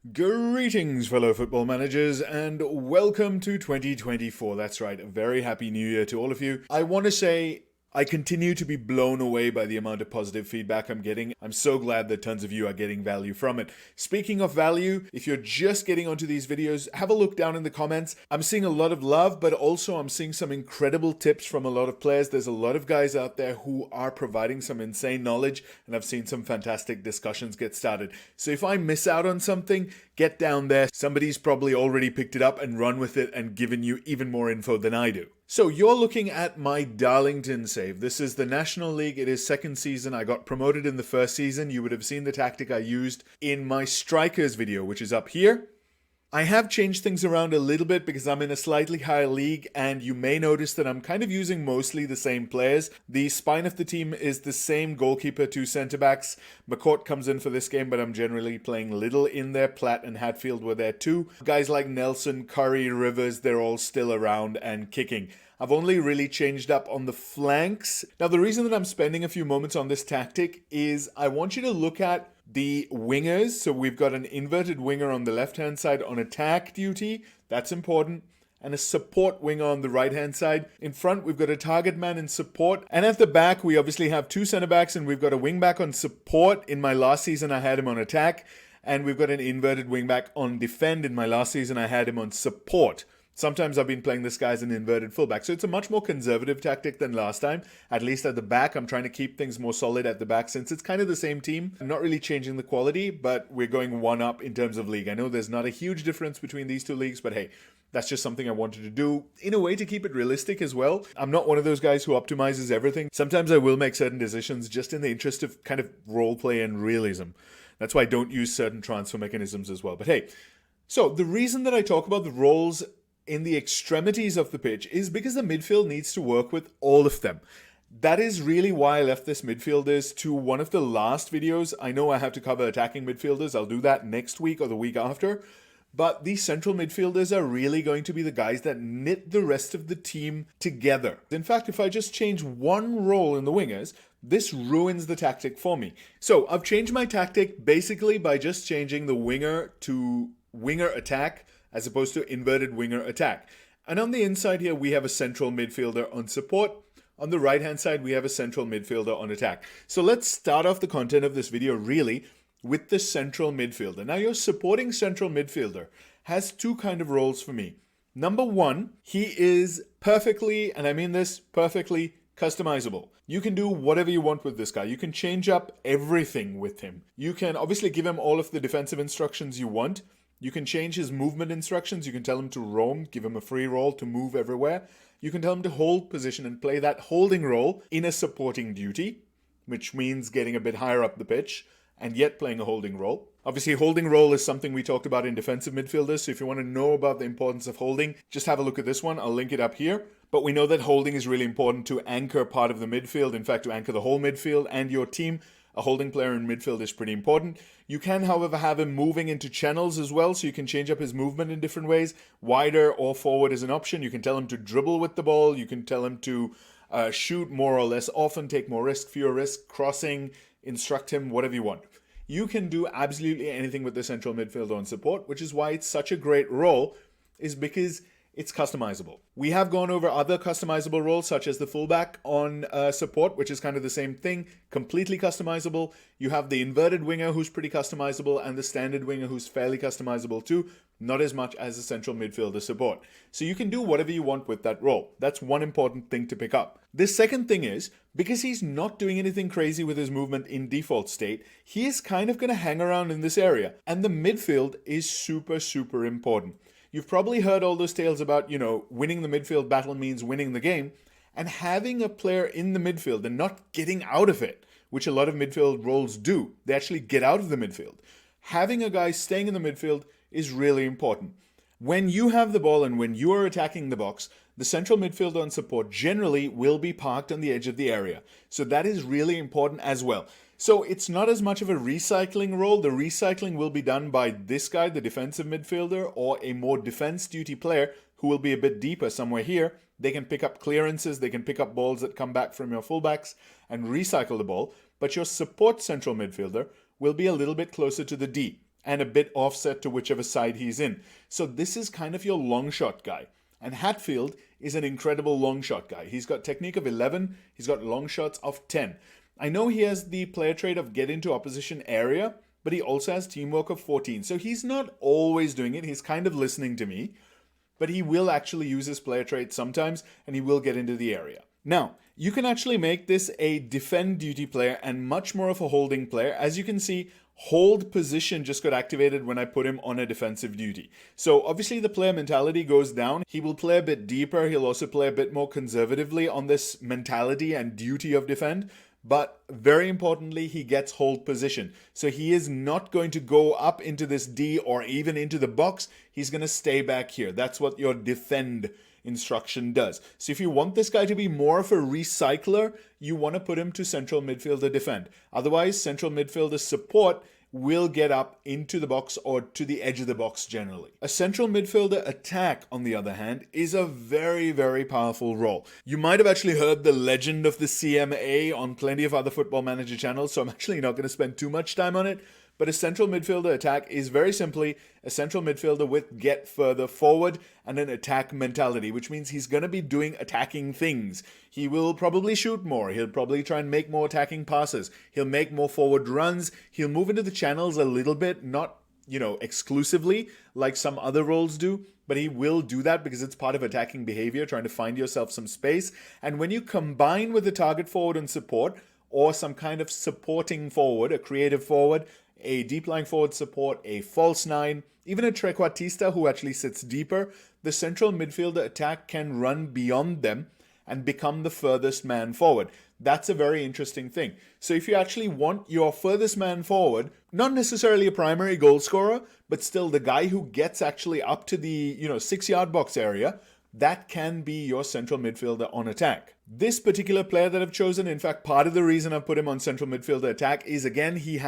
Greetings, fellow football managers, and welcome to 2024. That's right, a very happy new year to all of you. I want to say I continue to be blown away by the amount of positive feedback I'm getting. I'm so glad that tons of you are getting value from it. Speaking of value, if you're just getting onto these videos, have a look down in the comments. I'm seeing a lot of love, but also I'm seeing some incredible tips from a lot of players. There's a lot of guys out there who are providing some insane knowledge, and I've seen some fantastic discussions get started. So if I miss out on something, get down there. Somebody's probably already picked it up and run with it and given you even more info than I do. So you're looking at my Darlington save. This is the National League. It is second season. I got promoted in the first season. You would have seen the tactic I used in my strikers video, which is up here. I have changed things around a little bit because I'm in a slightly higher league, and you may notice that I'm kind of using mostly the same players. The spine of the team is the same: goalkeeper, two centre-backs. McCourt comes in for this game, but I'm generally playing Little in there. Platt and Hatfield were there too. Guys like Nelson, Curry, Rivers, they're all still around and kicking. I've only really changed up on the flanks. Now, the reason that I'm spending a few moments on this tactic is I want you to look at the wingers. So we've got an inverted winger on the left-hand side on attack duty. That's important. And a support winger on the right-hand side. In front, we've got a target man in support. And at the back, we obviously have two centre-backs, and we've got a wing-back on support. In my last season, I had him on attack. And we've got an inverted wing-back on defend. In my last season, I had him on support. Sometimes I've been playing this guy as an inverted fullback. So it's a much more conservative tactic than last time. At least at the back, I'm trying to keep things more solid at the back since it's kind of the same team. I'm not really changing the quality, but we're going one up in terms of league. I know there's not a huge difference between these two leagues, but hey, that's just something I wanted to do in a way to keep it realistic as well. I'm not one of those guys who optimizes everything. Sometimes I will make certain decisions just in the interest of kind of role play and realism. That's why I don't use certain transfer mechanisms as well. But hey, so the reason that I talk about the roles in the extremities of the pitch is because the midfield needs to work with all of them. That is really why I left this midfielders to one of the last videos. I know I have to cover attacking midfielders. I'll do that next week or the week after. But these central midfielders are really going to be the guys that knit the rest of the team together. In fact, if I just change one role in the wingers, this ruins the tactic for me. So I've changed my tactic basically by just changing the winger to winger attack as opposed to inverted winger attack. And on the inside here, we have a central midfielder on support. On the right-hand side, we have a central midfielder on attack. So let's start off the content of this video really with the central midfielder. Now, your supporting central midfielder has two kind of roles for me. Number one, he is perfectly, and I mean this, perfectly customizable. You can do whatever you want with this guy. You can change up everything with him. You can obviously give him all of the defensive instructions you want. You can change his movement instructions. You can tell him to roam, give him a free roll to move everywhere. You can tell him to hold position and play that holding role in a supporting duty, which means getting a bit higher up the pitch and yet playing a holding role. Obviously, holding role is something we talked about in defensive midfielders. So if you want to know about the importance of holding, just have a look at this one. I'll link it up here. But we know that holding is really important to anchor part of the midfield. In fact, to anchor the whole midfield and your team. A holding player in midfield is pretty important. You can, however, have him moving into channels as well, so you can change up his movement in different ways. Wider or forward is an option. You can tell him to dribble with the ball. You can tell him to shoot more or less often, take more risk, fewer risk, crossing, instruct him, whatever you want. You can do absolutely anything with the central midfielder on support, which is why it's such a great role, is because it's customizable. We have gone over other customizable roles such as the fullback on support, which is kind of the same thing, completely customizable. You have the inverted winger who's pretty customizable and the standard winger who's fairly customizable too, not as much as the central midfielder support. So you can do whatever you want with that role. That's one important thing to pick up. The second thing is, because he's not doing anything crazy with his movement in default state, he is kind of going to hang around in this area. And the midfield is super, super important. You've probably heard all those tales about, winning the midfield battle means winning the game, and having a player in the midfield and not getting out of it, which a lot of midfield roles do. They actually get out of the midfield. Having a guy staying in the midfield is really important. When you have the ball and when you are attacking the box, the central midfielder on support generally will be parked on the edge of the area. So that is really important as well. So it's not as much of a recycling role. The recycling will be done by this guy, the defensive midfielder, or a more defense duty player who will be a bit deeper somewhere here. They can pick up clearances, they can pick up balls that come back from your fullbacks and recycle the ball. But your support central midfielder will be a little bit closer to the D. and a bit offset to whichever side he's in. So this is kind of your long shot guy. And Hatfield is an incredible long shot guy. He's got technique of 11, he's got long shots of 10. I know he has the player trait of get into opposition area, but he also has teamwork of 14. So he's not always doing it. He's kind of listening to me, but he will actually use his player trait sometimes, and he will get into the area. Now, you can actually make this a defend duty player and much more of a holding player. As you can see, hold position just got activated when I put him on a defensive duty. So obviously the player mentality goes down. He will play a bit deeper. He'll also play a bit more conservatively on this mentality and duty of defend. But very importantly, he gets hold position. So he is not going to go up into this D or even into the box. He's going to stay back here. That's what your defend instruction does. So if you want this guy to be more of a recycler, you want to put him to central midfielder defend. Otherwise, central midfielder support will get up into the box or to the edge of the box generally. A central midfielder attack, on the other hand, is a very, very powerful role. You might have actually heard the legend of the CMA on plenty of other Football Manager channels, so I'm actually not going to spend too much time on it. But a central midfielder attack is very simply a central midfielder with get further forward and an attack mentality, which means he's going to be doing attacking things. He will probably shoot more. He'll probably try and make more attacking passes. He'll make more forward runs. He'll move into the channels a little bit, not, exclusively like some other roles do, but he will do that because it's part of attacking behavior, trying to find yourself some space. And when you combine with the target forward and support, or some kind of supporting forward, a creative forward, a deep lying forward support, a false nine, even a trequartista who actually sits deeper, the central midfielder attack can run beyond them and become the furthest man forward. That's a very interesting thing. So if you actually want your furthest man forward, not necessarily a primary goal scorer, but still the guy who gets actually up to the 6-yard box area, that can be your central midfielder on attack. This particular player that I've chosen, in fact, part of the reason I've put him on central midfielder attack is, again, he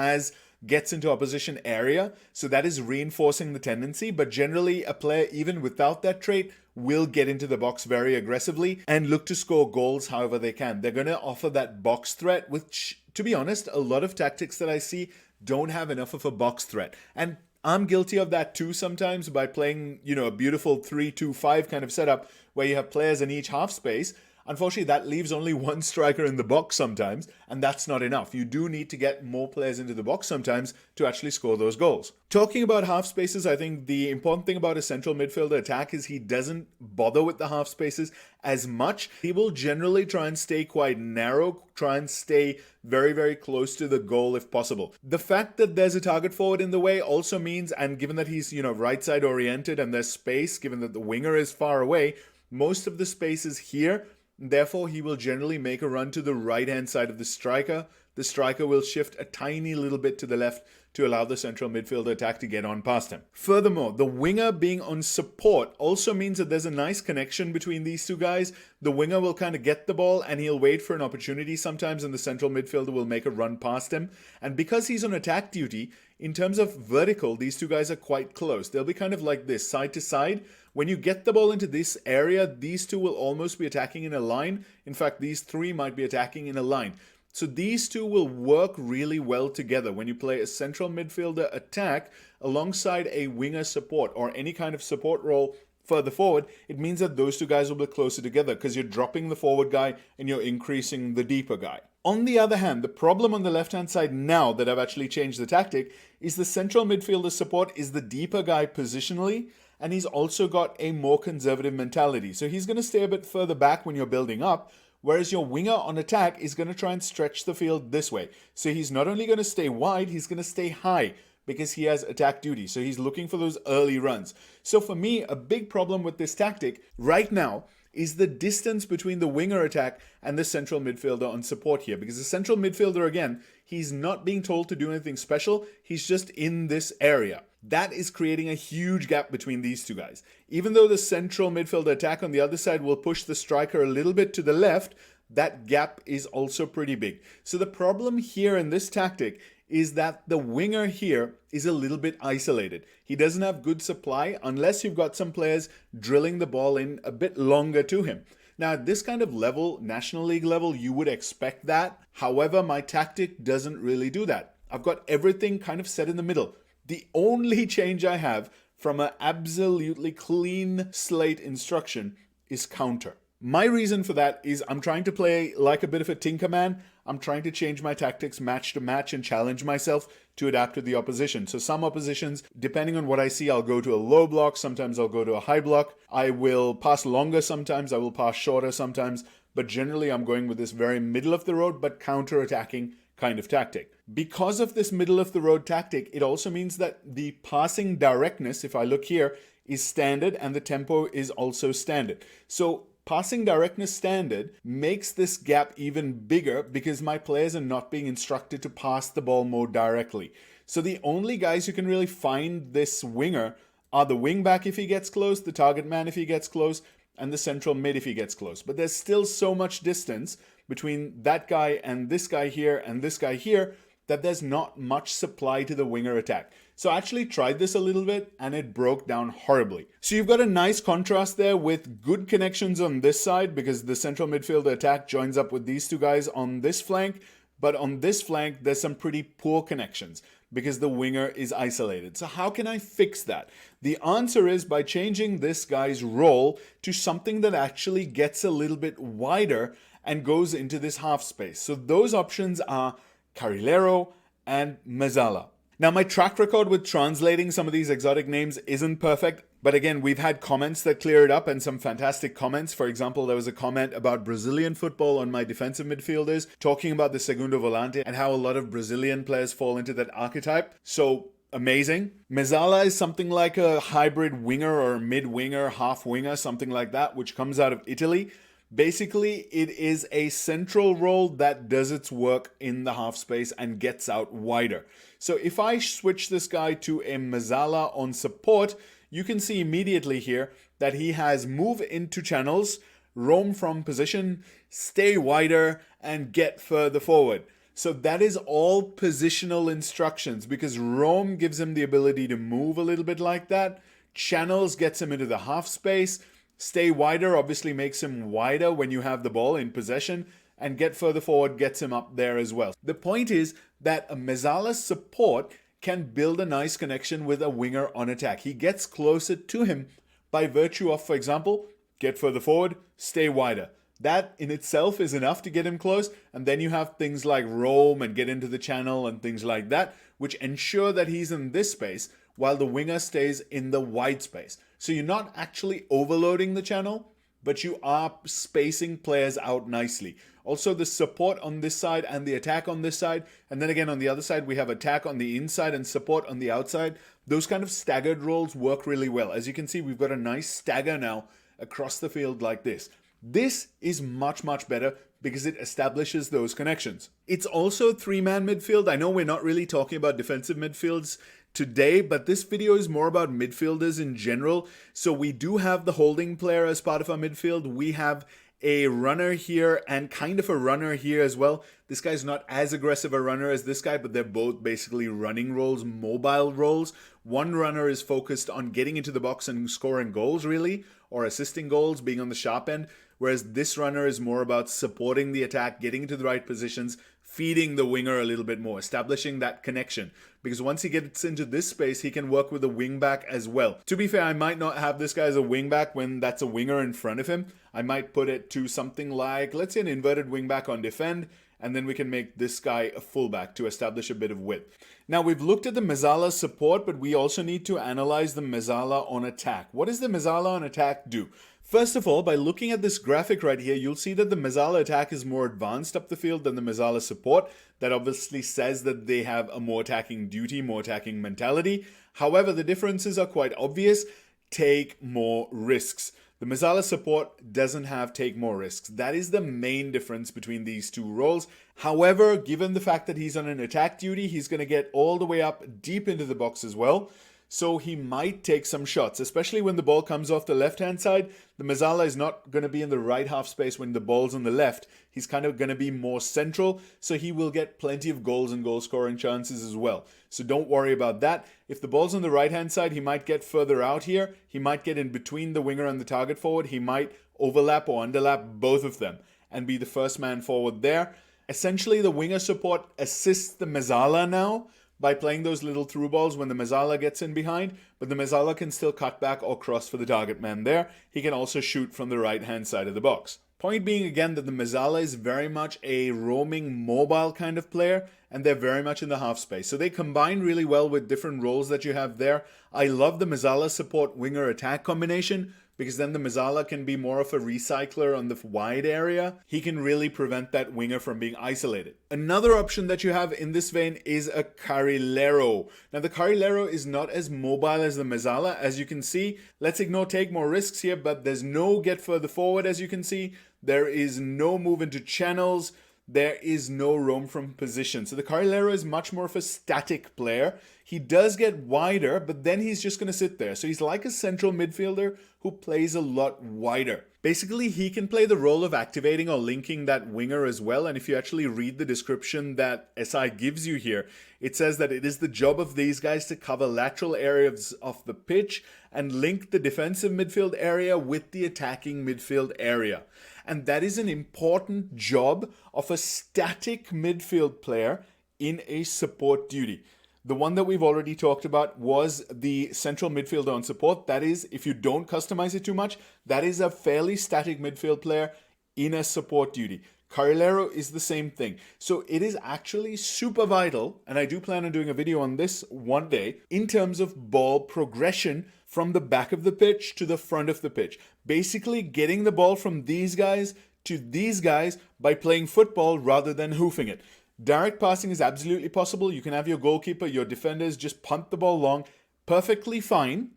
gets into opposition area, so that is reinforcing the tendency, but generally a player even without that trait will get into the box very aggressively and look to score goals however they can. They're going to offer that box threat, which, to be honest, a lot of tactics that I see don't have enough of a box threat. And I'm guilty of that too sometimes by playing, a beautiful 3-2-5 kind of setup where you have players in each half space. Unfortunately, that leaves only one striker in the box sometimes, and that's not enough. You do need to get more players into the box sometimes to actually score those goals. Talking about half spaces, I think the important thing about a central midfielder attack is he doesn't bother with the half spaces as much. He will generally try and stay quite narrow, try and stay very, very close to the goal if possible. The fact that there's a target forward in the way also means, and given that he's, right side oriented and there's space, given that the winger is far away, most of the space is here. Therefore, he will generally make a run to the right-hand side of the striker. The striker will shift a tiny little bit to the left to allow the central midfielder attack to get on past him. Furthermore, the winger being on support also means that there's a nice connection between these two guys. The winger will kind of get the ball and he'll wait for an opportunity sometimes, and the central midfielder will make a run past him. And because he's on attack duty, in terms of vertical, these two guys are quite close. They'll be kind of like this, side to side. When you get the ball into this area, these two will almost be attacking in a line. In fact, these three might be attacking in a line. So these two will work really well together when you play a central midfielder attack alongside a winger support or any kind of support role further forward. It means that those two guys will be closer together because you're dropping the forward guy and you're increasing the deeper guy. On the other hand, the problem on the left-hand side now that I've actually changed the tactic is the central midfielder support is the deeper guy positionally, and he's also got a more conservative mentality. So he's going to stay a bit further back when you're building up, whereas your winger on attack is going to try and stretch the field this way. So he's not only going to stay wide, he's going to stay high because he has attack duty. So he's looking for those early runs. So for me, a big problem with this tactic right now is the distance between the winger attack and the central midfielder on support here. Because the central midfielder, again, he's not being told to do anything special. He's just in this area. That is creating a huge gap between these two guys. Even though the central midfielder attack on the other side will push the striker a little bit to the left, that gap is also pretty big. So the problem here in this tactic is that the winger here is a little bit isolated. He doesn't have good supply unless you've got some players drilling the ball in a bit longer to him. Now, at this kind of level, National League level, you would expect that. However, my tactic doesn't really do that. I've got everything kind of set in the middle. The only change I have from an absolutely clean slate instruction is counter. My reason for that is I'm trying to play like a bit of a tinker man. I'm trying to change my tactics match to match and challenge myself to adapt to the opposition. So some oppositions, depending on what I see, I'll go to a low block. Sometimes I'll go to a high block. I will pass longer sometimes. I will pass shorter sometimes. But generally I'm going with this very middle of the road but counter-attacking kind of tactic. Because of this middle of the road tactic, it also means that the passing directness, if I look here, is standard and the tempo is also standard. So passing directness standard makes this gap even bigger because my players are not being instructed to pass the ball more directly. So the only guys who can really find this winger are the wing back if he gets close, the target man if he gets close, and the central mid if he gets close. But there's still so much distance between that guy and this guy here and this guy here that there's not much supply to the winger attack. So I actually tried this a little bit and it broke down horribly. So you've got a nice contrast there with good connections on this side because the central midfielder attack joins up with these two guys on this flank. But on this flank, there's some pretty poor connections because the winger is isolated. So how can I fix that? The answer is by changing this guy's role to something that actually gets a little bit wider and goes into this half space. So those options are Carriero and Mezzala. Now, my track record with translating some of these exotic names isn't perfect, but again, we've had comments that clear it up and some fantastic comments. For example, there was a comment about Brazilian football on my defensive midfielders, talking about the segundo volante and how a lot of Brazilian players fall into that archetype. So amazing. Mezzala is something like a hybrid winger or mid-winger, half-winger, something like that, which comes out of Italy. Basically, it is a central role that does its work in the half space and gets out wider. So if I switch this guy to a Mezzala on support, you can see immediately here that he has move into channels, roam from position, stay wider, and get further forward. So that is all positional instructions because roam gives him the ability to move a little bit like that. Channels gets him into the half space. Stay wider obviously makes him wider when you have the ball in possession, and get further forward gets him up there as well. The point is that a Mezzala's support can build a nice connection with a winger on attack. He gets closer to him by virtue of, for example, get further forward, stay wider. That in itself is enough to get him close, and then you have things like roam and get into the channel and things like that, which ensure that he's in this space while the winger stays in the wide space. So you're not actually overloading the channel, but you are spacing players out nicely. Also, the support on this side and the attack on this side, and then again on the other side, we have attack on the inside and support on the outside. Those kind of staggered roles work really well. As you can see, we've got a nice stagger now across the field like this. This is much, much better because it establishes those connections. It's also a three-man midfield. I know we're not really talking about defensive midfields today, but this video is more about midfielders in general. So we do have the holding player as part of our midfield. We have a runner here and kind of a runner here as well. This guy's not as aggressive a runner as this guy, but they're both basically running roles, mobile roles. One runner is focused on getting into the box and scoring goals really, or assisting goals, being on the sharp end, whereas this runner is more about supporting the attack, getting into the right positions, feeding the winger a little bit more, establishing that connection. Because once he gets into this space, he can work with a wing back as well. To be fair, I might not have this guy as a wing back when that's a winger in front of him. I might put it to something like, let's say an inverted wing back on defend, and then we can make this guy a fullback to establish a bit of width. Now we've looked at the Mezzala support, but we also need to analyze the Mezzala on attack. What does the Mezzala on attack do? First of all, by looking at this graphic right here, you'll see that the Mezzala attack is more advanced up the field than the Mezzala support. That obviously says that they have a more attacking duty, more attacking mentality. However, the differences are quite obvious. Take more risks. The Mezzala support doesn't have take more risks. That is the main difference between these two roles. However, given the fact that he's on an attack duty, he's going to get all the way up deep into the box as well. So he might take some shots, especially when the ball comes off the left-hand side. The Mezzala is not going to be in the right half space when the ball's on the left. He's kind of going to be more central, so he will get plenty of goals and goal-scoring chances as well. So don't worry about that. If the ball's on the right-hand side, he might get further out here. He might get in between the winger and the target forward. He might overlap or underlap both of them and be the first man forward there. Essentially, the winger support assists the Mezzala now by playing those little through balls when the Mezzala gets in behind, but the Mezzala can still cut back or cross for the target man there. He can also shoot from the right-hand side of the box. Point being again that the Mezzala is very much a roaming mobile kind of player, and they're very much in the half space. So they combine really well with different roles that you have there. I love the Mezzala support winger attack combination, because then the Mezzala can be more of a recycler on the wide area. He can really prevent that winger from being isolated. Another option that you have in this vein is a carrilero. Now the carrilero is not as mobile as the Mezzala, as you can see. Let's ignore take more risks here, but there's no get further forward, as you can see. There is no move into channels. There is no roam from position. So the carrilero is much more of a static player. He does get wider, but then he's just going to sit there. So he's like a central midfielder who plays a lot wider. Basically, he can play the role of activating or linking that winger as well. And if you actually read the description that SI gives you here, it says that it is the job of these guys to cover lateral areas of the pitch and link the defensive midfield area with the attacking midfield area. And that is an important job of a static midfield player in a support duty. The one that we've already talked about was the central midfielder on support. That is, if you don't customize it too much, that is a fairly static midfield player in a support duty. Carriero is the same thing. So it is actually super vital, and I do plan on doing a video on this one day, in terms of ball progression from the back of the pitch to the front of the pitch. Basically getting the ball from these guys to these guys by playing football rather than hoofing it. Direct passing is absolutely possible. You can have your goalkeeper, your defenders just punt the ball long, perfectly fine.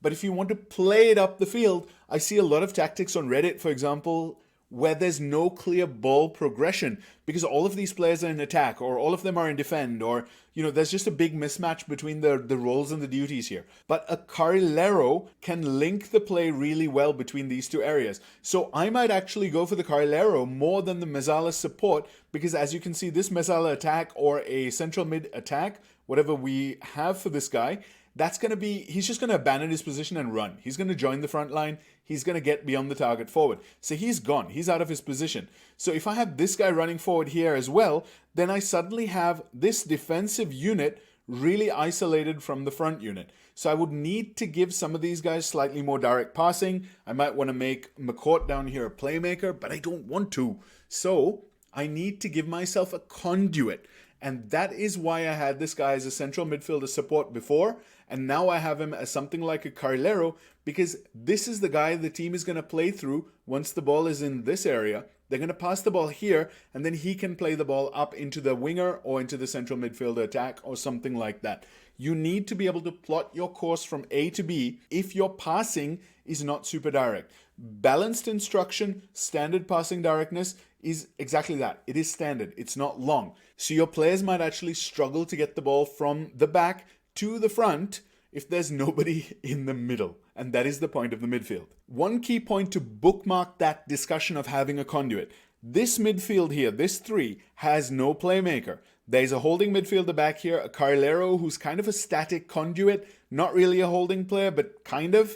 But if you want to play it up the field, I see a lot of tactics on Reddit, for example, where there's no clear ball progression because all of these players are in attack or all of them are in defend, or there's just a big mismatch between the roles and the duties here. But a carrilero can link the play really well between these two areas. So I might actually go for the carrilero more than the Mezzala support, because as you can see, this Mezzala attack or a central mid attack, whatever we have for this guy, he's just going to abandon his position and run. He's going to join the front line. He's going to get beyond the target forward. So he's gone. He's out of his position. So if I have this guy running forward here as well, then I suddenly have this defensive unit really isolated from the front unit. So I would need to give some of these guys slightly more direct passing. I might want to make McCourt down here a playmaker, but I don't want to. So I need to give myself a conduit. And that is why I had this guy as a central midfielder support before, and now I have him as something like a carrilero, because this is the guy the team is going to play through once the ball is in this area. They're going to pass the ball here, and then he can play the ball up into the winger or into the central midfielder attack or something like that. You need to be able to plot your course from A to B if your passing is not super direct. Balanced instruction, standard passing directness is exactly that. It is standard. It's not long. So your players might actually struggle to get the ball from the back to the front if there's nobody in the middle. And that is the point of the midfield. One key point to bookmark that discussion of having a conduit. This midfield here, this three, has no playmaker. There's a holding midfielder back here, a carrilero who's kind of a static conduit, not really a holding player, but kind of,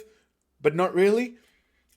but not really.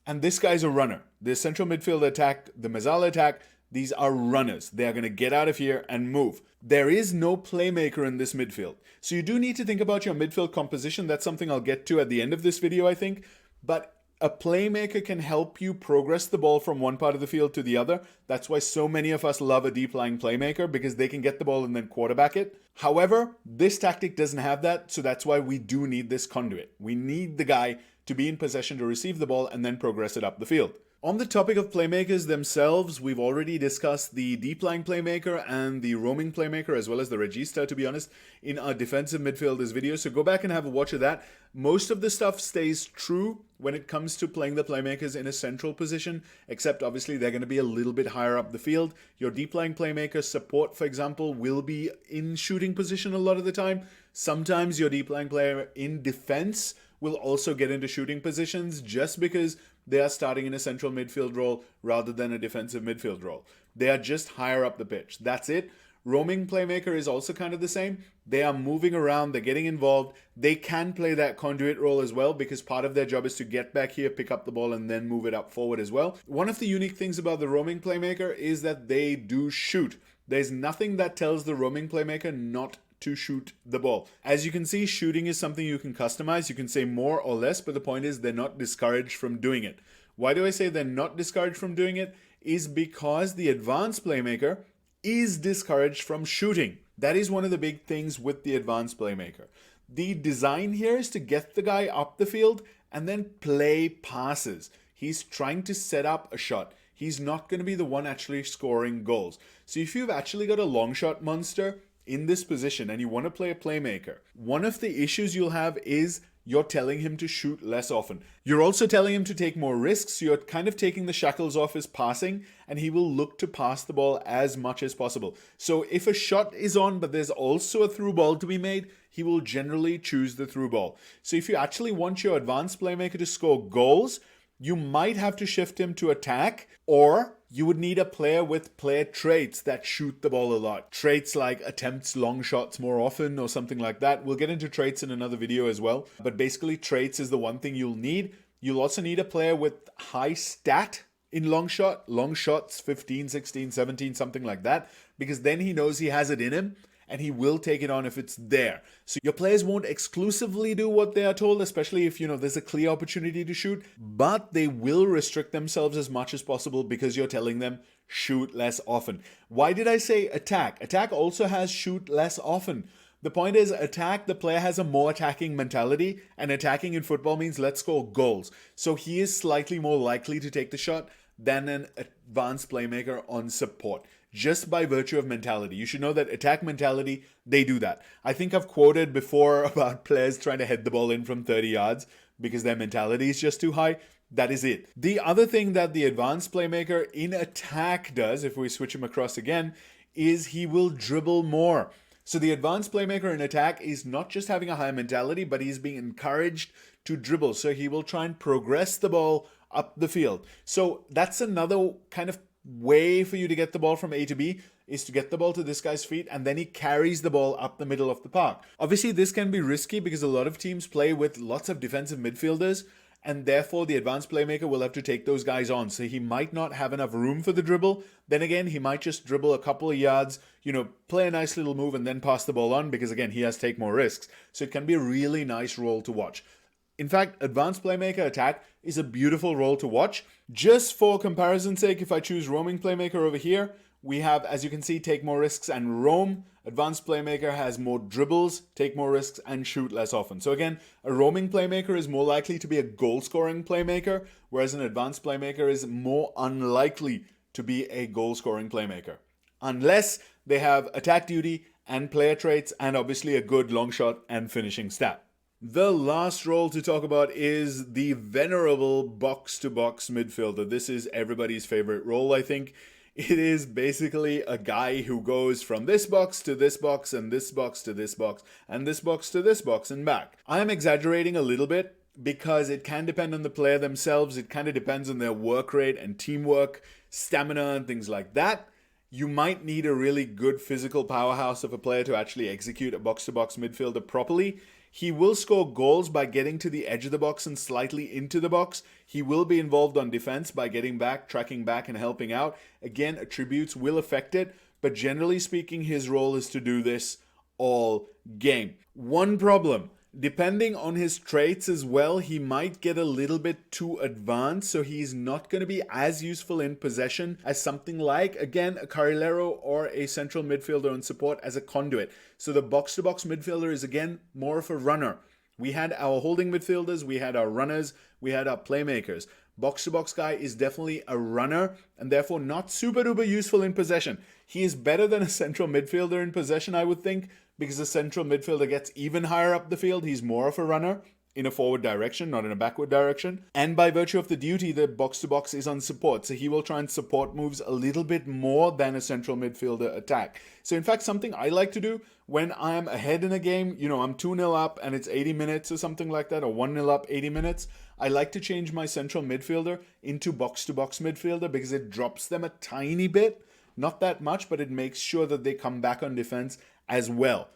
And this guy's a runner. The central midfielder attack, the Mezzala attack, these are runners. They are going to get out of here and move. There is no playmaker in this midfield. So you do need to think about your midfield composition. That's something I'll get to at the end of this video, I think. But a playmaker can help you progress the ball from one part of the field to the other. That's why so many of us love a deep-lying playmaker, because they can get the ball and then quarterback it. However, this tactic doesn't have that, so that's why we do need this conduit. We need the guy to be in possession to receive the ball and then progress it up the field. On the topic of playmakers themselves, we've already discussed the deep-lying playmaker and the roaming playmaker, as well as the regista, to be honest, in our defensive midfielders video. So go back and have a watch of that. Most of the stuff stays true when it comes to playing the playmakers in a central position, except obviously they're going to be a little bit higher up the field. Your deep-lying playmaker support, for example, will be in shooting position a lot of the time. Sometimes your deep-lying player in defense will also get into shooting positions just because they are starting in a central midfield role rather than a defensive midfield role. They are just higher up the pitch. That's it. Roaming playmaker is also kind of the same. They are moving around, they're getting involved. They can play that conduit role as well, because part of their job is to get back here, pick up the ball, and then move it up forward as well. One of the unique things about the roaming playmaker is that they do shoot. There's nothing that tells the roaming playmaker not to shoot the ball. As you can see, shooting is something you can customize. You can say more or less, but the point is they're not discouraged from doing it. Why do I say they're not discouraged from doing it? Is because the advanced playmaker is discouraged from shooting. That is one of the big things with the advanced playmaker. The design here is to get the guy up the field and then play passes. He's trying to set up a shot. He's not going to be the one actually scoring goals. So if you've actually got a long shot monster in this position and you want to play a playmaker, one of the issues you'll have is you're telling him to shoot less often. You're also telling him to take more risks. So you're kind of taking the shackles off his passing, and he will look to pass the ball as much as possible. So if a shot is on, but there's also a through ball to be made, he will generally choose the through ball. So if you actually want your advanced playmaker to score goals, you might have to shift him to attack, or you would need a player with player traits that shoot the ball a lot. Traits like attempts long shots more often or something like that. We'll get into traits in another video as well. But basically, traits is the one thing you'll need. You'll also need a player with high stat in long shot. Long shots, 15, 16, 17, something like that. Because then he knows he has it in him, and he will take it on if it's there. So your players won't exclusively do what they are told, especially if, there's a clear opportunity to shoot, but they will restrict themselves as much as possible because you're telling them shoot less often. Why did I say attack? Attack also has shoot less often. The point is, attack, the player has a more attacking mentality, and attacking in football means let's score goals. So he is slightly more likely to take the shot than an advanced playmaker on support, just by virtue of mentality. You should know that attack mentality, they do that. I think I've quoted before about players trying to head the ball in from 30 yards because their mentality is just too high. That is it. The other thing that the advanced playmaker in attack does, if we switch him across again, is he will dribble more. So the advanced playmaker in attack is not just having a high mentality, but he's being encouraged to dribble. So he will try and progress the ball up the field. So that's another kind of way for you to get the ball from A to B, is to get the ball to this guy's feet, and then he carries the ball up the middle of the park. Obviously, this can be risky because a lot of teams play with lots of defensive midfielders, and therefore the advanced playmaker will have to take those guys on. So he might not have enough room for the dribble. Then again, he might just dribble a couple of yards, play a nice little move and then pass the ball on because, again, he has to take more risks. So it can be a really nice role to watch. In fact, advanced playmaker attack is a beautiful role to watch. Just for comparison's sake, if I choose roaming playmaker over here, we have, as you can see, take more risks and roam. Advanced playmaker has more dribbles, take more risks, and shoot less often. So again, a roaming playmaker is more likely to be a goal-scoring playmaker, whereas an advanced playmaker is more unlikely to be a goal-scoring playmaker, unless they have attack duty and player traits and obviously a good long shot and finishing stat. The last role to talk about is the venerable box-to-box midfielder. This is everybody's favorite role, I think. It is basically a guy who goes from this box to this box and this box to this box and this box to this box and back. I am exaggerating a little bit because it can depend on the player themselves. It kind of depends on their work rate and teamwork, stamina and things like that. You might need a really good physical powerhouse of a player to actually execute a box-to-box midfielder properly. He will score goals by getting to the edge of the box and slightly into the box. He will be involved on defense by getting back, tracking back, and helping out. Again, attributes will affect it, but generally speaking, his role is to do this all game. One problem, depending on his traits as well, he might get a little bit too advanced, so he's not going to be as useful in possession as something like, again, a carrilero or a central midfielder on support as a conduit. So the box-to-box midfielder is, again, more of a runner. We had our holding midfielders, we had our runners, we had our playmakers. Box-to-box guy is definitely a runner and therefore not super duper useful in possession. He is better than a central midfielder in possession, I would think, because the central midfielder gets even higher up the field. He's more of a runner in a forward direction, not in a backward direction. And by virtue of the duty, the box-to-box is on support. So he will try and support moves a little bit more than a central midfielder attack. So in fact, something I like to do when I'm ahead in a game, I'm 2-0 up and it's 80 minutes or something like that, or 1-0 up, 80 minutes, I like to change my central midfielder into box-to-box midfielder because it drops them a tiny bit. Not that much, but it makes sure that they come back on defense as well.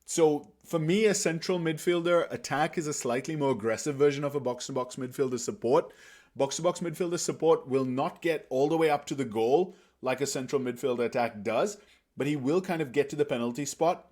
So for me, a central midfielder attack is a slightly more aggressive version of a box-to-box midfielder support. Box-to-box midfielder support will not get all the way up to the goal like a central midfielder attack does, but he will kind of get to the penalty spot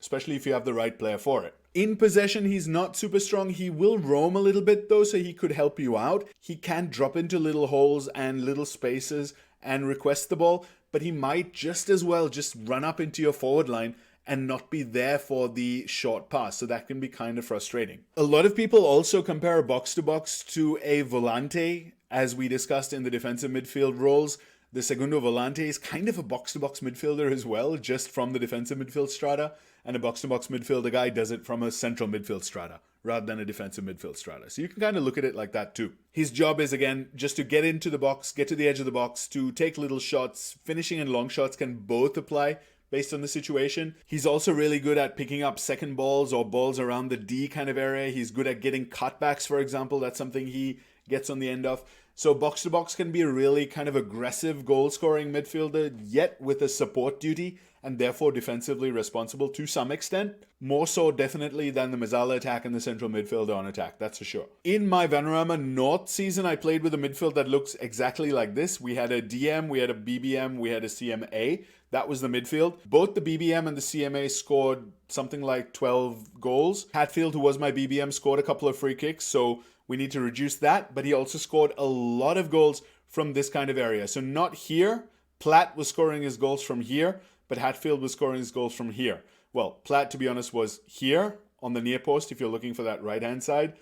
especially if you have the right player for it. In possession, he's not super strong. He will roam a little bit though, so he could help you out. He can drop into little holes and little spaces and request the ball, but he might just as well just run up into your forward line and not be there for the short pass, so that can be kind of frustrating. A lot of people also compare a box-to-box to a volante, as we discussed in the defensive midfield roles. The segundo volante is kind of a box-to-box midfielder as well, just from the defensive midfield strata, and a box-to-box midfielder guy does it from a central midfield strata rather than a defensive midfield strata. So you can kind of look at it like that too. His job is, again, just to get into the box, get to the edge of the box, to take little shots. Finishing and long shots can both apply based on the situation. He's also really good at picking up second balls or balls around the D kind of area. He's good at getting cutbacks, for example. That's something he gets on the end of. So box to box can be a really kind of aggressive goal scoring midfielder, yet with a support duty and therefore defensively responsible to some extent. More so definitely than the Mezzala attack and the central midfielder on attack, that's for sure. In my Vanarama North season, I played with a midfield that looks exactly like this. We had a DM, we had a BBM, we had a CMA. That was the midfield. Both the BBM and the CMA scored something like 12 goals. Hatfield, who was my BBM, scored a couple of free kicks, so we need to reduce that. But he also scored a lot of goals from this kind of area. So not here. Platt was scoring his goals from here, but Hatfield was scoring his goals from here. Well, Platt, to be honest, was here on the near post, if you're looking for that right-hand side.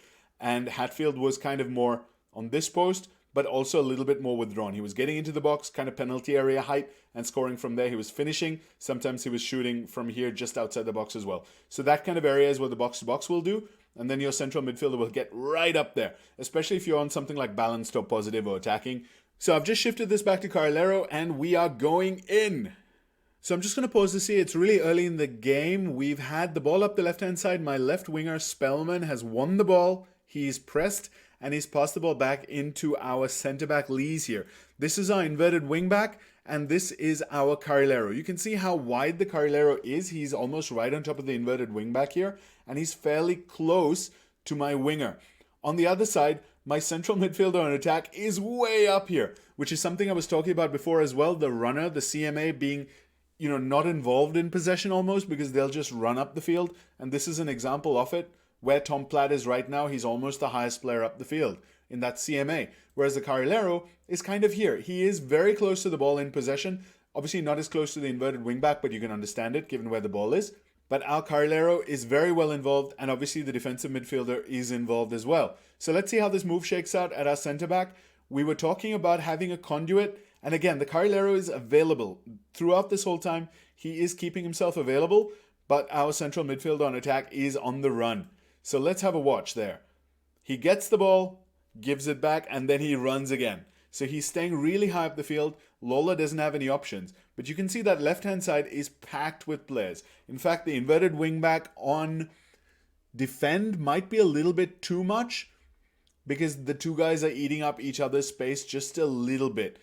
And Hatfield was kind of more on this post, but also a little bit more withdrawn. He was getting into the box, kind of penalty area height, and scoring from there. He was finishing. Sometimes he was shooting from here just outside the box as well. So that kind of area is what the box-to-box will do. And then your central midfielder will get right up there, especially if you're on something like balanced or positive or attacking. So I've just shifted this back to Carriero, and we are going in. So I'm just going to pause to see. It's really early in the game. We've had the ball up the left-hand side. My left winger, Spellman, has won the ball. He's pressed, and he's passed the ball back into our centre-back Lees here. This is our inverted wing-back, and this is our carrilero. You can see how wide the carrilero is. He's almost right on top of the inverted wing-back here, and he's fairly close to my winger. On the other side, my central midfielder on attack is way up here, which is something I was talking about before as well. The runner, the CMA, being not involved in possession almost, because they'll just run up the field. And this is an example of it. Where Tom Platt is right now, he's almost the highest player up the field in that CMA. Whereas the carrilero is kind of here. He is very close to the ball in possession. Obviously not as close to the inverted wingback, but you can understand it given where the ball is. But our carrilero is very well involved, and obviously the defensive midfielder is involved as well. So let's see how this move shakes out at our centre-back. We were talking about having a conduit, and again, the carrilero is available. Throughout this whole time, he is keeping himself available, but our central midfielder on attack is on the run. So let's have a watch there. He gets the ball, gives it back, and then he runs again. So he's staying really high up the field. Lola doesn't have any options. But you can see that left-hand side is packed with players. In fact, the inverted wingback on defend might be a little bit too much because the two guys are eating up each other's space just a little bit.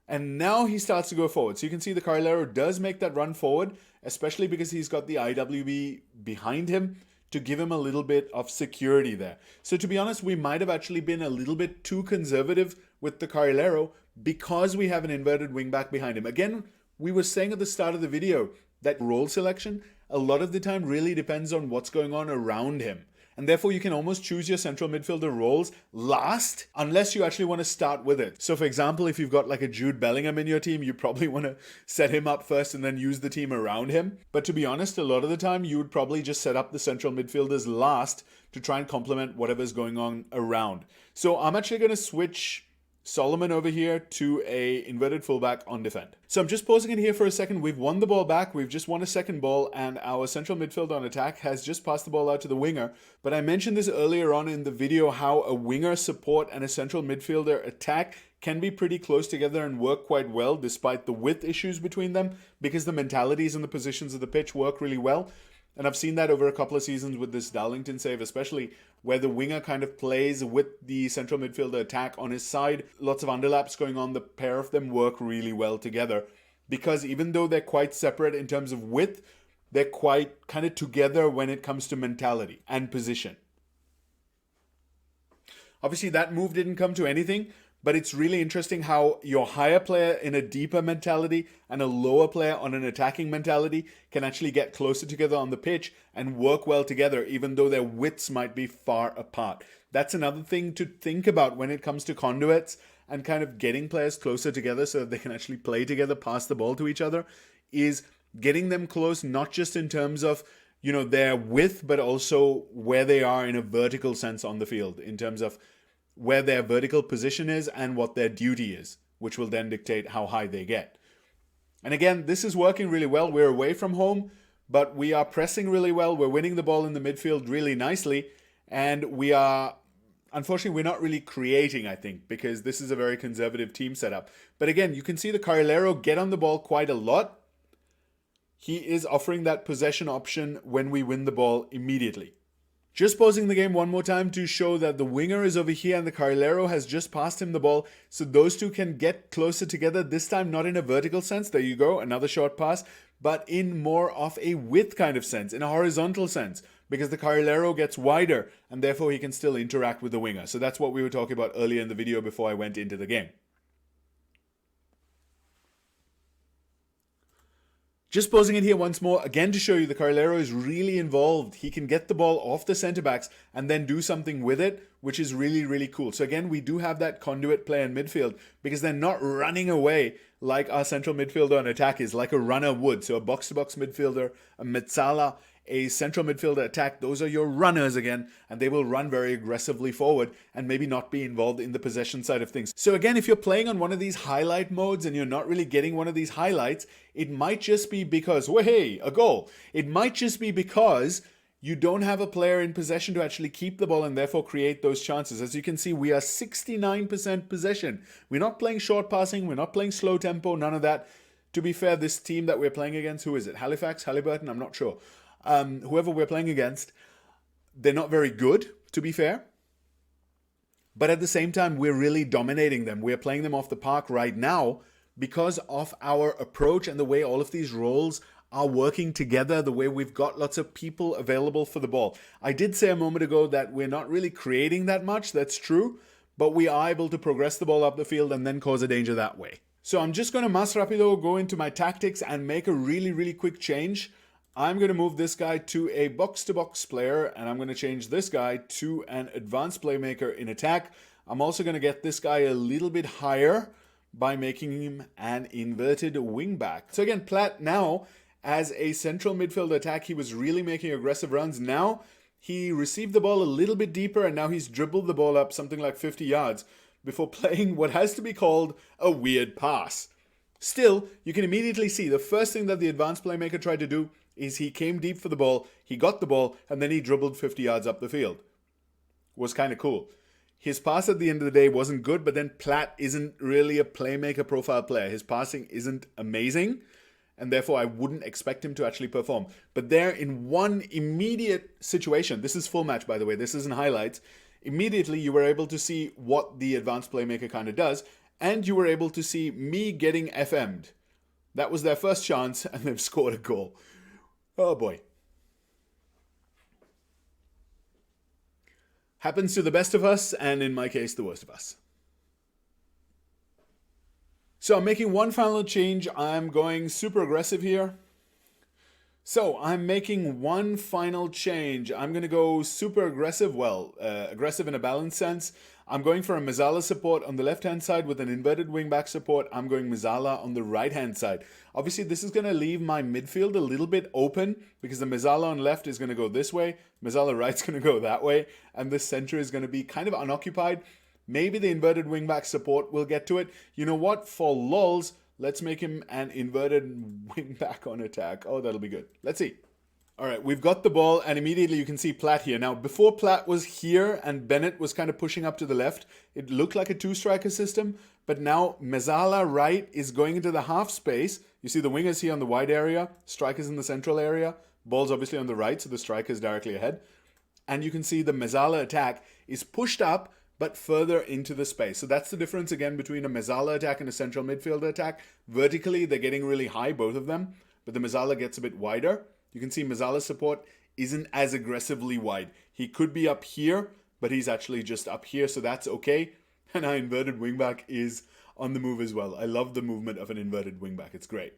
And now he starts to go forward. So you can see the carrilero does make that run forward, especially because he's got the IWB behind him to give him a little bit of security there. So to be honest, we might have actually been a little bit too conservative with the carrilero because we have an inverted wingback behind him. Again, we were saying at the start of the video that role selection a lot of the time really depends on what's going on around him. And therefore, you can almost choose your central midfielder roles last unless you actually want to start with it. So for example, if you've got like a Jude Bellingham in your team, you probably want to set him up first and then use the team around him. But to be honest, a lot of the time, you would probably just set up the central midfielders last to try and complement whatever's going on around. So I'm actually going to switch Solomon over here to a inverted fullback on defend. So I'm just pausing it here for a second. We've won the ball back. We've just won a second ball, and our central midfielder on attack has just passed the ball out to the winger. But I mentioned this earlier on in the video, how a winger support and a central midfielder attack can be pretty close together and work quite well despite the width issues between them, because the mentalities and the positions of the pitch work really well. And I've seen that over a couple of seasons with this Darlington save, especially where the winger kind of plays with the central midfielder attack on his side. Lots of underlaps going on. The pair of them work really well together because even though they're quite separate in terms of width, they're quite kind of together when it comes to mentality and position. Obviously, that move didn't come to anything, But it's really interesting how your higher player in a deeper mentality and a lower player on an attacking mentality can actually get closer together on the pitch and work well together, even though their widths might be far apart. That's another thing to think about when it comes to conduits and kind of getting players closer together so that they can actually play together, pass the ball to each other, is getting them close, not just in terms of, you know, their width, but also where they are in a vertical sense on the field, in terms of where their vertical position is and what their duty is, which will then dictate how high they get. And again, this is working really well. We're away from home, but we are pressing really well. We're winning the ball in the midfield really nicely. And we are, unfortunately, we're not really creating, I think, because this is a very conservative team setup. But again, you can see the carrilero get on the ball quite a lot. He is offering that possession option when we win the ball immediately. Just pausing the game one more time to show that the winger is over here and the carrilero has just passed him the ball. So those two can get closer together, this time not in a vertical sense. There you go, another short pass, but in more of a width kind of sense, in a horizontal sense, because the carrilero gets wider and therefore he can still interact with the winger. So that's what we were talking about earlier in the video before I went into the game. Just pausing it here once more, again to show you the carrilero is really involved. He can get the ball off the centre backs and then do something with it, which is really, really cool. So again, we do have that conduit play in midfield because they're not running away like our central midfielder on attack is, like a runner would. So a box-to-box midfielder, a Mezzala, a central midfielder attack, those are your runners again, and they will run very aggressively forward and maybe not be involved in the possession side of things. So again, if you're playing on one of these highlight modes and you're not really getting one of these highlights, it might just be because, well, hey, a goal. It might just be because you don't have a player in possession to actually keep the ball and therefore create those chances. As you can see, we are 69% possession. We're not playing short passing, we're not playing slow tempo, none of that. To be fair, this team that we're playing against, who is it? Halifax, Halliburton? I'm not sure. Whoever we're playing against, they're not very good, to be fair. But at the same time, we're really dominating them. We're playing them off the park right now because of our approach and the way all of these roles are working together, the way we've got lots of people available for the ball. I did say a moment ago that we're not really creating that much. That's true. But we are able to progress the ball up the field and then cause a danger that way. So I'm just going to más rápido go into my tactics and make a really, really quick change. I'm going to move this guy to a box-to-box player, and I'm going to change this guy to an advanced playmaker in attack. I'm also going to get this guy a little bit higher by making him an inverted wingback. So again, Platt now, as a central midfield attack, he was really making aggressive runs. Now, he received the ball a little bit deeper, and now he's dribbled the ball up something like 50 yards before playing what has to be called a weird pass. Still, you can immediately see the first thing that the advanced playmaker tried to do is he came deep for the ball, he got the ball, and then he dribbled 50 yards up the field. Was kind of cool. His pass at the end of the day wasn't good, but then Platt isn't really a playmaker profile player. His passing isn't amazing, and therefore I wouldn't expect him to actually perform. But there, in one immediate situation, this is full match by the way, this isn't highlights, immediately you were able to see what the advanced playmaker kind of does, and you were able to see me getting FM'd. That was their first chance, and they've scored a goal. Oh boy. Happens to the best of us, and in my case, the worst of us. So I'm making one final change. I'm going super aggressive here. So I'm making one final change. I'm going to go super aggressive. Well, aggressive in a balanced sense. I'm going for a Mezzala support on the left-hand side with an inverted wing-back support. I'm going Mezzala on the right-hand side. Obviously, this is going to leave my midfield a little bit open because the Mezzala on left is going to go this way. Mezzala right's going to go that way. And the center is going to be kind of unoccupied. Maybe the inverted wing-back support will get to it. You know what? For lulz, let's make him an inverted wing-back on attack. Oh, that'll be good. Let's see. All right, we've got the ball, and immediately you can see Platt here. Now, before Platt was here and Bennett was kind of pushing up to the left, it looked like a two-striker system, but now Mezzala right is going into the half space. You see the wingers here on the wide area, strikers in the central area, ball's obviously on the right, so the striker is directly ahead. And you can see the Mezzala attack is pushed up, but further into the space. So that's the difference, again, between a Mezzala attack and a central midfielder attack. Vertically, they're getting really high, both of them, but the Mezzala gets a bit wider. You can see Mezzala's support isn't as aggressively wide. He could be up here, but he's actually just up here, so that's okay. And our inverted wingback is on the move as well. I love the movement of an inverted wingback. It's great.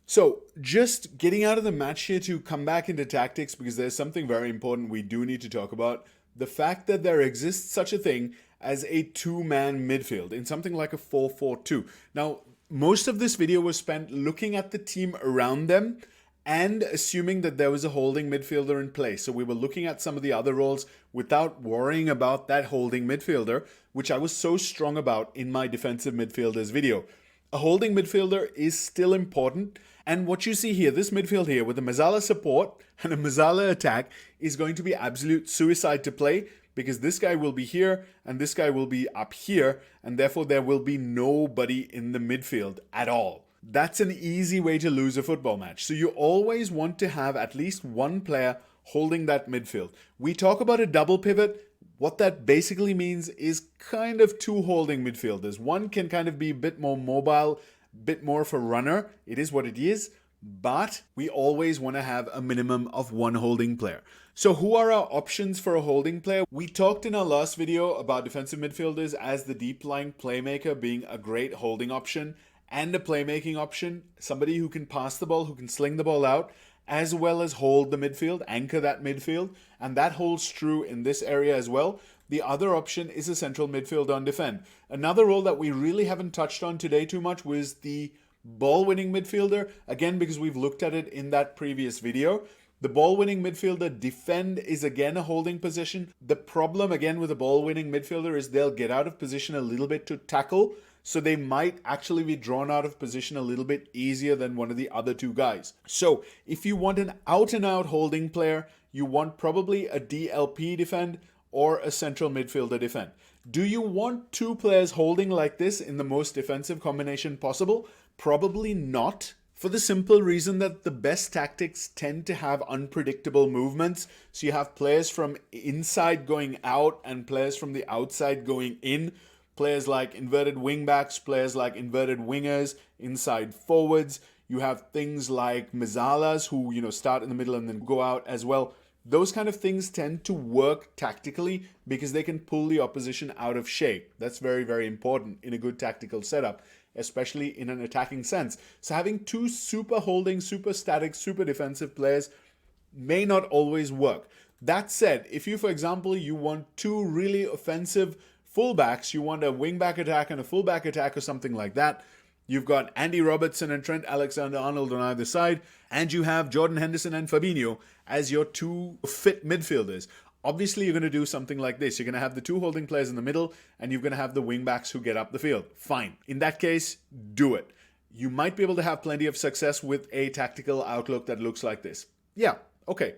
So just getting out of the match here to come back into tactics, because there's something very important we do need to talk about. The fact that there exists such a thing as a two-man midfield in something like a 4-4-2. Now, most of this video was spent looking at the team around them and assuming that there was a holding midfielder in place. So we were looking at some of the other roles without worrying about that holding midfielder, which I was so strong about in my defensive midfielders video. A holding midfielder is still important. And what you see here, this midfield here with a Mezzala support and a Mezzala attack is going to be absolute suicide to play, because this guy will be here and this guy will be up here, and therefore there will be nobody in the midfield at all. That's an easy way to lose a football match. So you always want to have at least one player holding that midfield. We talk about a double pivot. What that basically means is kind of two holding midfielders. One can kind of be a bit more mobile, bit more of a runner. It is what it is. But we always want to have a minimum of one holding player. So who are our options for a holding player? We talked in our last video about defensive midfielders as the deep lying playmaker being a great holding option and a playmaking option, somebody who can pass the ball, who can sling the ball out, as well as hold the midfield, anchor that midfield, and that holds true in this area as well. The other option is a central midfielder on defend. Another role that we really haven't touched on today too much was the ball-winning midfielder, again because we've looked at it in that previous video. The ball-winning midfielder defend is again a holding position. The problem again with a ball-winning midfielder is they'll get out of position a little bit to tackle, so they might actually be drawn out of position a little bit easier than one of the other two guys. So if you want an out-and-out holding player, you want probably a DLP defend or a central midfielder defend. Do you want two players holding like this in the most defensive combination possible? Probably not, for the simple reason that the best tactics tend to have unpredictable movements. So you have players from inside going out and players from the outside going in. Players like inverted wingbacks, players like inverted wingers, inside forwards. You have things like Mezzalas who, start in the middle and then go out as well. Those kind of things tend to work tactically because they can pull the opposition out of shape. That's very, very important in a good tactical setup, especially in an attacking sense. So having two super holding, super static, super defensive players may not always work. That said, if you, for example, you want two really offensive fullbacks, you want a wingback attack and a fullback attack or something like that. You've got Andy Robertson and Trent Alexander-Arnold on either side, and you have Jordan Henderson and Fabinho as your two fit midfielders. Obviously, you're going to do something like this. You're going to have the two holding players in the middle, and you're going to have the wingbacks who get up the field. Fine. In that case, do it. You might be able to have plenty of success with a tactical outlook that looks like this. Yeah, okay.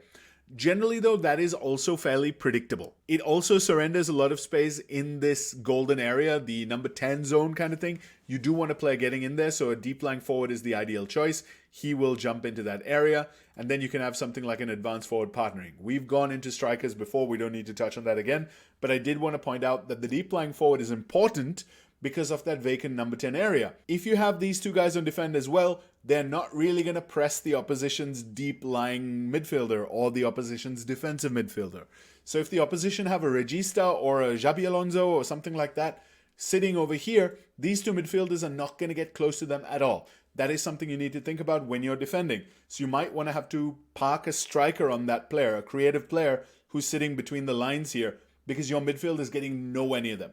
Generally, though, that is also fairly predictable. It also surrenders a lot of space in this golden area, the number 10 zone kind of thing. You do want a player getting in there, so a deep lying forward is the ideal choice. He will jump into that area, and then you can have something like an advanced forward partnering. We've gone into strikers before, we don't need to touch on that again, but I did want to point out that the deep lying forward is important because of that vacant number 10 area. If you have these two guys on defend as well, they're not really going to press the opposition's deep lying midfielder or the opposition's defensive midfielder. So if the opposition have a Regista or a Xabi Alonso or something like that sitting over here, these two midfielders are not going to get close to them at all. That is something you need to think about when you're defending. So you might want to have to park a striker on that player, a creative player who's sitting between the lines here, because your midfield is getting nowhere near them.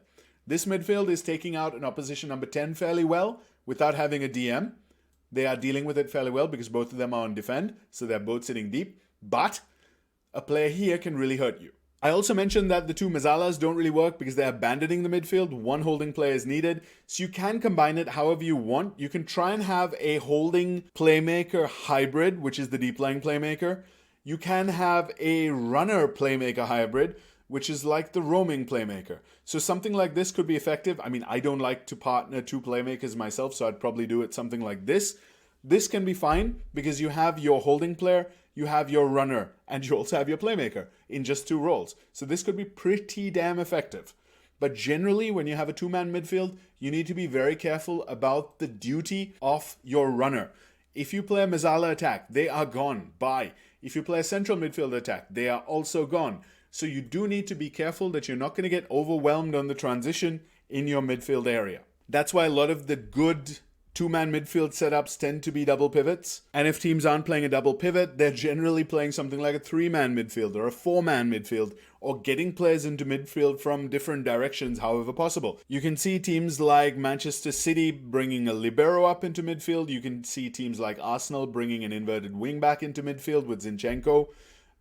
This midfield is taking out an opposition number 10 fairly well without having a DM. They are dealing with it fairly well because both of them are on defend, so they're both sitting deep. But a player here can really hurt you. I also mentioned that the two Mezzalas don't really work because they're abandoning the midfield. One holding player is needed. So you can combine it however you want. You can try and have a holding playmaker hybrid, which is the deep lying playmaker. You can have a runner playmaker hybrid, which is like the roaming playmaker. So something like this could be effective. I mean, I don't like to partner two playmakers myself, so I'd probably do it something like this. This can be fine because you have your holding player, you have your runner, and you also have your playmaker in just two roles. So this could be pretty damn effective. But generally, when you have a two-man midfield, you need to be very careful about the duty of your runner. If you play a Mezzala attack, they are gone. Bye. If you play a central midfielder attack, they are also gone. So you do need to be careful that you're not going to get overwhelmed on the transition in your midfield area. That's why a lot of the good two-man midfield setups tend to be double pivots. And if teams aren't playing a double pivot, they're generally playing something like a three-man midfield or a four-man midfield, or getting players into midfield from different directions however possible. You can see teams like Manchester City bringing a libero up into midfield. You can see teams like Arsenal bringing an inverted wing-back into midfield with Zinchenko.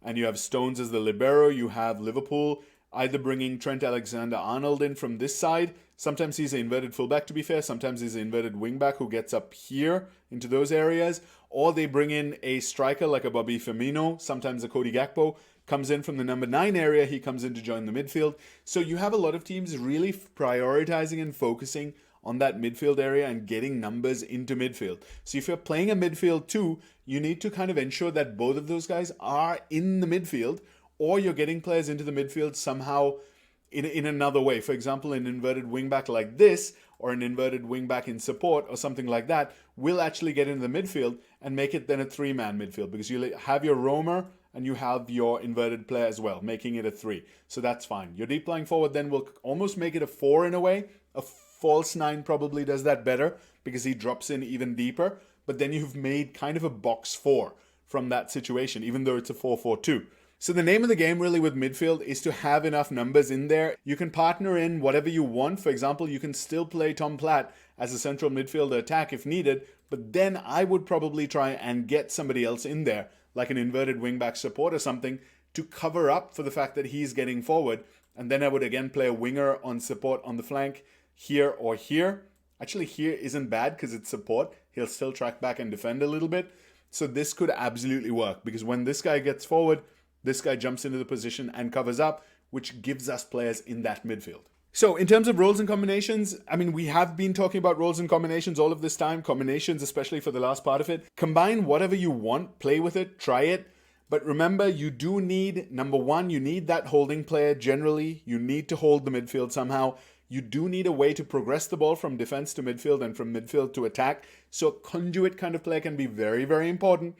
And you have Stones as the libero. You have Liverpool either bringing Trent Alexander-Arnold in from this side. Sometimes he's an inverted fullback, to be fair. Sometimes he's an inverted wingback who gets up here into those areas. Or they bring in a striker like a Bobby Firmino. Sometimes a Cody Gakpo comes in from the number 9 area. He comes in to join the midfield. So you have a lot of teams really prioritizing and focusing on that midfield area and getting numbers into midfield. So if you're playing a midfield too, you need to kind of ensure that both of those guys are in the midfield, or you're getting players into the midfield somehow in another way. For example, an inverted wingback like this, or an inverted wingback in support, or something like that, will actually get into the midfield and make it then a three-man midfield, because you have your roamer and you have your inverted player as well, making it a 3. So that's fine. Your deep lying forward then will almost make it a 4 in a way. A false 9 probably does that better because he drops in even deeper. But then you've made kind of a box 4 from that situation, even though it's a 4-4-2. So the name of the game really with midfield is to have enough numbers in there. You can partner in whatever you want. For example, you can still play Tom Platt as a central midfielder attack if needed, but then I would probably try and get somebody else in there, like an inverted wingback support or something, to cover up for the fact that he's getting forward. And then I would again play a winger on support on the flank here or here. Actually, here isn't bad because it's support. He'll still track back and defend a little bit. So this could absolutely work, because when this guy gets forward, this guy jumps into the position and covers up, which gives us players in that midfield. So in terms of roles and combinations, I mean, we have been talking about roles and combinations all of this time, combinations, especially for the last part of it. Combine whatever you want, play with it, try it. But remember, you do need, number one, you need that holding player generally. You need to hold the midfield somehow. You do need a way to progress the ball from defense to midfield and from midfield to attack. So a conduit kind of player can be very, very important,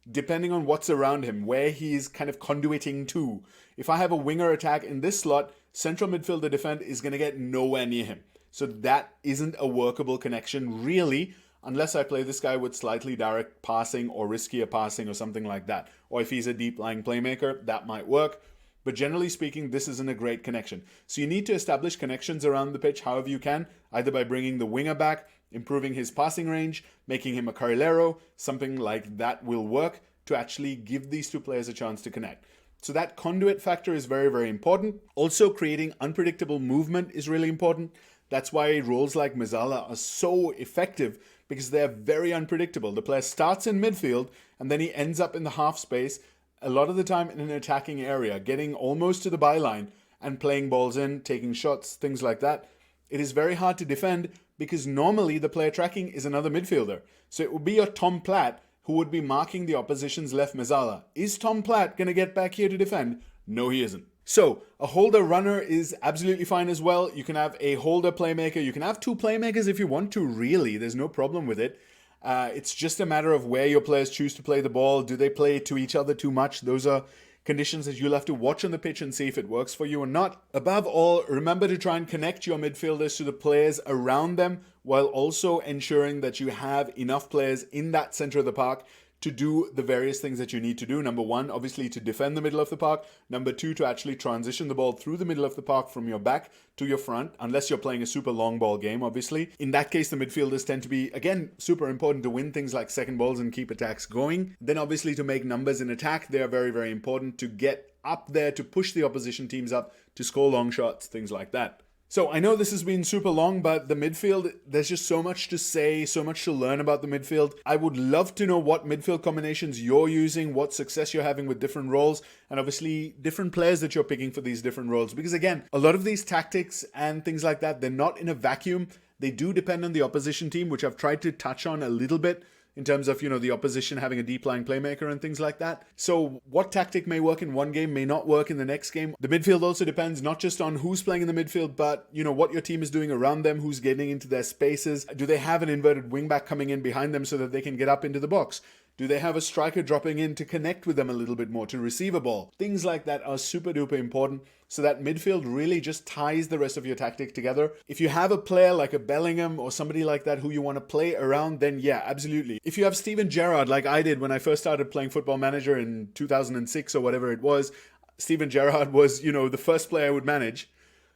depending on what's around him, where he's kind of conduiting to. If I have a winger attack in this slot, central midfielder defend is going to get nowhere near him. So that isn't a workable connection really, unless I play this guy with slightly direct passing or riskier passing or something like that. Or if he's a deep lying playmaker, that might work. But generally speaking, this isn't a great connection. So you need to establish connections around the pitch however you can, either by bringing the winger back, improving his passing range, making him a carrilero, something like that will work to actually give these two players a chance to connect. So that conduit factor is very, very important. Also, creating unpredictable movement is really important. That's why roles like Mezzala are so effective, because they're very unpredictable. The player starts in midfield and then he ends up in the half space, a lot of the time in an attacking area, getting almost to the byline and playing balls in, taking shots, things like that. It is very hard to defend because normally the player tracking is another midfielder. So it would be your Tom Platt who would be marking the opposition's left Mezzala. Is Tom Platt going to get back here to defend? No, he isn't. So a holder runner is absolutely fine as well. You can have a holder playmaker. You can have two playmakers if you want to, really. There's no problem with it. It's just a matter of where your players choose to play the ball. Do they play to each other too much? Those are conditions that you'll have to watch on the pitch and see if it works for you or not. Above all, remember to try and connect your midfielders to the players around them, while also ensuring that you have enough players in that center of the park to do the various things that you need to do. Number one, obviously to defend the middle of the park. Number two, to actually transition the ball through the middle of the park from your back to your front, unless you're playing a super long ball game, obviously. In that case, the midfielders tend to be, again, super important to win things like second balls and keep attacks going. Then obviously to make numbers in attack, they are very, very important to get up there, to push the opposition teams up, to score long shots, things like that. So I know this has been super long, but the midfield, there's just so much to say, so much to learn about the midfield. I would love to know what midfield combinations you're using, what success you're having with different roles, and obviously different players that you're picking for these different roles. Because again, a lot of these tactics and things like that, they're not in a vacuum. They do depend on the opposition team, which I've tried to touch on a little bit, in terms of, the opposition having a deep lying playmaker and things like that. So what tactic may work in one game may not work in the next game. The midfield also depends not just on who's playing in the midfield, but, what your team is doing around them, who's getting into their spaces. Do they have an inverted wingback coming in behind them so that they can get up into the box? Do they have a striker dropping in to connect with them a little bit more, to receive a ball? Things like that are super duper important, so that midfield really just ties the rest of your tactic together. If you have a player like a Bellingham or somebody like that who you want to play around, then yeah, absolutely. If you have Steven Gerrard, like I did when I first started playing Football Manager in 2006 or whatever it was, Steven Gerrard was, the first player I would manage.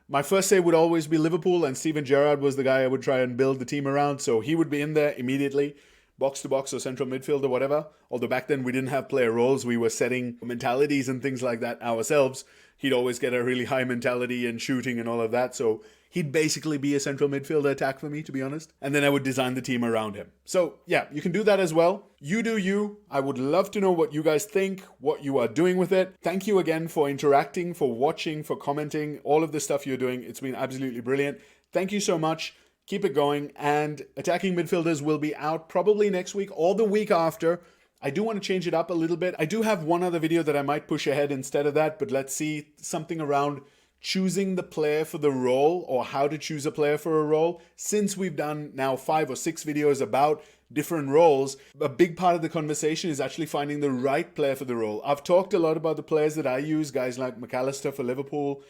My first save would always be Liverpool, and Steven Gerrard was the guy I would try and build the team around, so he would be in there immediately. Box to box or central midfield or whatever. Although back then we didn't have player roles, we were setting mentalities and things like that ourselves. He'd always get a really high mentality and shooting and all of that, so he'd basically be a central midfielder attack for me, to be honest. And then I would design the team around him. So yeah, you can do that as well. You do you. I would love to know what you guys think, what you are doing with it. Thank you again for interacting, for watching, for commenting, all of the stuff you're doing. It's been absolutely brilliant. Thank you so much. Keep it going, and Attacking Midfielders will be out probably next week or the week after. I do want to change it up a little bit. I do have one other video that I might push ahead instead of that, but let's see, something around choosing the player for the role, or how to choose a player for a role. Since we've done now 5 or 6 videos about different roles, a big part of the conversation is actually finding the right player for the role. I've talked a lot about the players that I use, guys like McAllister for Liverpool,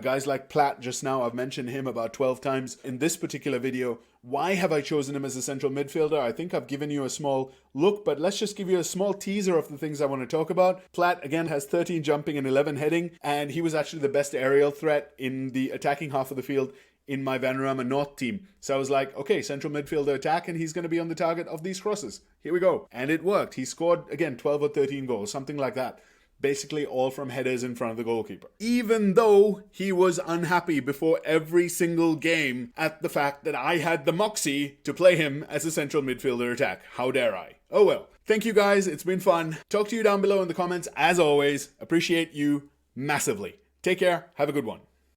guys like Platt just now. I've mentioned him about 12 times in this particular video. Why have I chosen him as a central midfielder? I think I've given you a small look, but let's just give you a small teaser of the things I want to talk about. Platt, again, has 13 jumping and 11 heading, and he was actually the best aerial threat in the attacking half of the field in my Vanarama North team. So I was like, okay, central midfielder attack, and he's going to be on the target of these crosses. Here we go. And it worked. He scored, again, 12 or 13 goals, something like that. Basically all from headers in front of the goalkeeper. Even though he was unhappy before every single game at the fact that I had the moxie to play him as a central midfielder attack. How dare I? Oh well. Thank you guys. It's been fun. Talk to you down below in the comments. As always, appreciate you massively. Take care. Have a good one.